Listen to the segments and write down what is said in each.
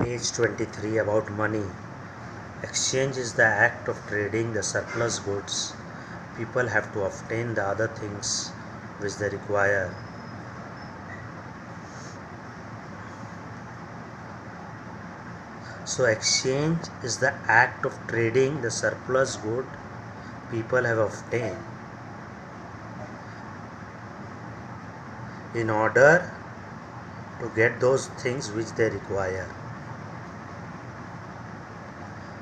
Page 23 about money. Exchange is the act of trading the surplus goods. People have to obtain the other things which they require. So exchange is the act of trading the surplus good people have obtained in order to get those things which they require.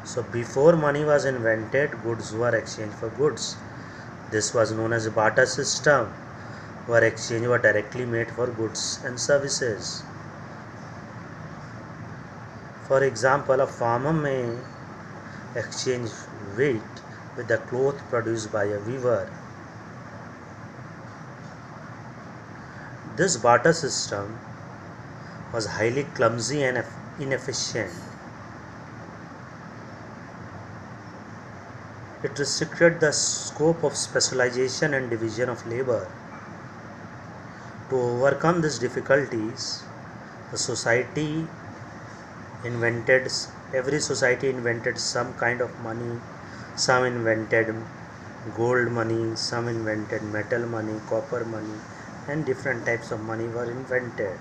So before money was invented, goods were exchanged for goods. This was known as a barter system, where exchange were directly made for goods and services. For example, a farmer may exchange wheat with the cloth produced by a weaver. This barter system was highly clumsy and inefficient. It restricted the scope of specialization and division of labor. To overcome these difficulties, every society invented some kind of money. Some invented gold money, some invented metal money, copper money, and different types of money were invented.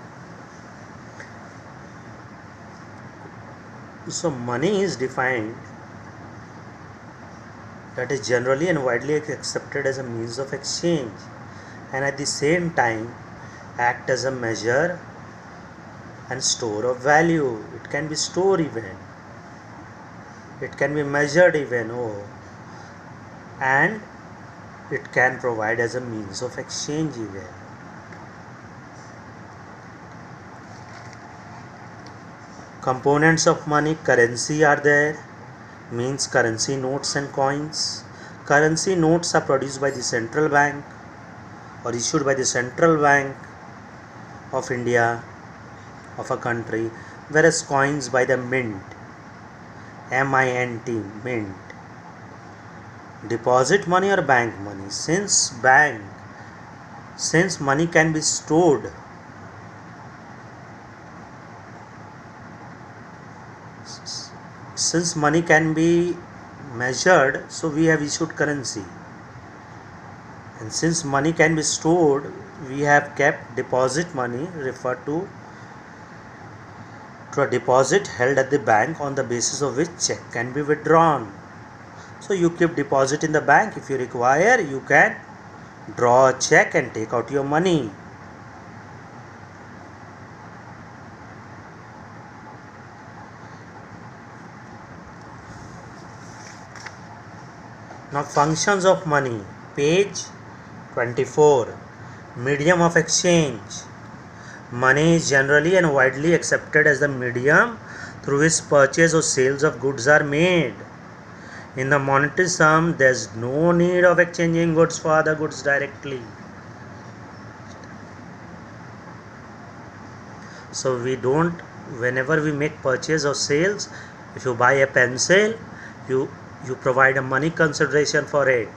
So money is defined that is generally and widely accepted as a means of exchange, and at the same time act as a measure and store of value. It can be stored even, it can be measured even, and it can provide as a means of exchange even. Components of money: currency are there, means currency notes and coins. Currency notes are produced by the central bank or issued by the central bank of India, of a country, whereas coins by the mint, MINT, mint. Deposit money or bank money: since money can be stored, since money can be measured, so we have issued currency, and since money can be stored, we have kept deposit money, referred to a deposit held at the bank on the basis of which check can be withdrawn. So you keep deposit in the bank. If you require, you can draw a check and take out your money. Now functions of money, page 24. Medium of exchange. Money is generally and widely accepted as the medium through which purchase or sales of goods are made. In the monetary sum, there is no need of exchanging goods for other goods directly. So whenever we make purchase or sales, if you buy a pencil, you provide a money consideration for it.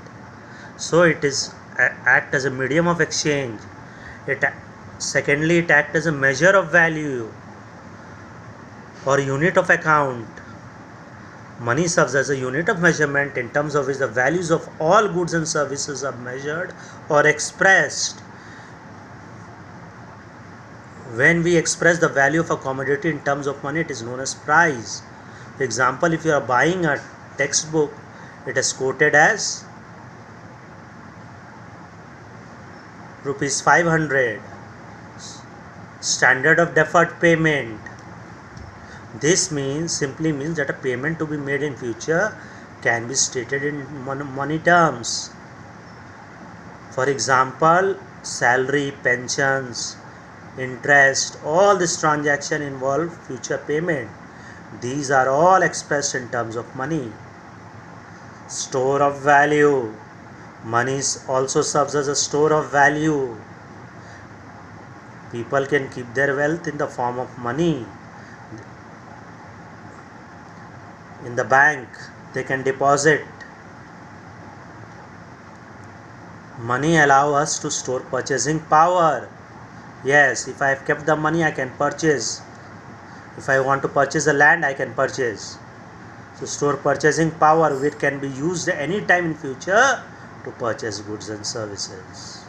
So it is act as a medium of exchange. Secondly, it acts as a measure of value or unit of account. Money serves as a unit of measurement in terms of which the values of all goods and services are measured or expressed. When we express the value of a commodity in terms of money, it is known as price. For example, if you are buying a textbook, it is quoted as rupees 500. Standard of deferred payment. This simply means that a payment to be made in future can be stated in money terms. For example, salary, pensions, interest, all this transaction involve future payment. These are all expressed in terms of money. Store of value. Money also serves as a store of value. People can keep their wealth in the form of money. In the bank, they can deposit. Money allows us to store purchasing power. Yes, if I have kept the money, I can purchase. If I want to purchase a land, I can purchase. So store purchasing power, which can be used anytime in future to purchase goods and services.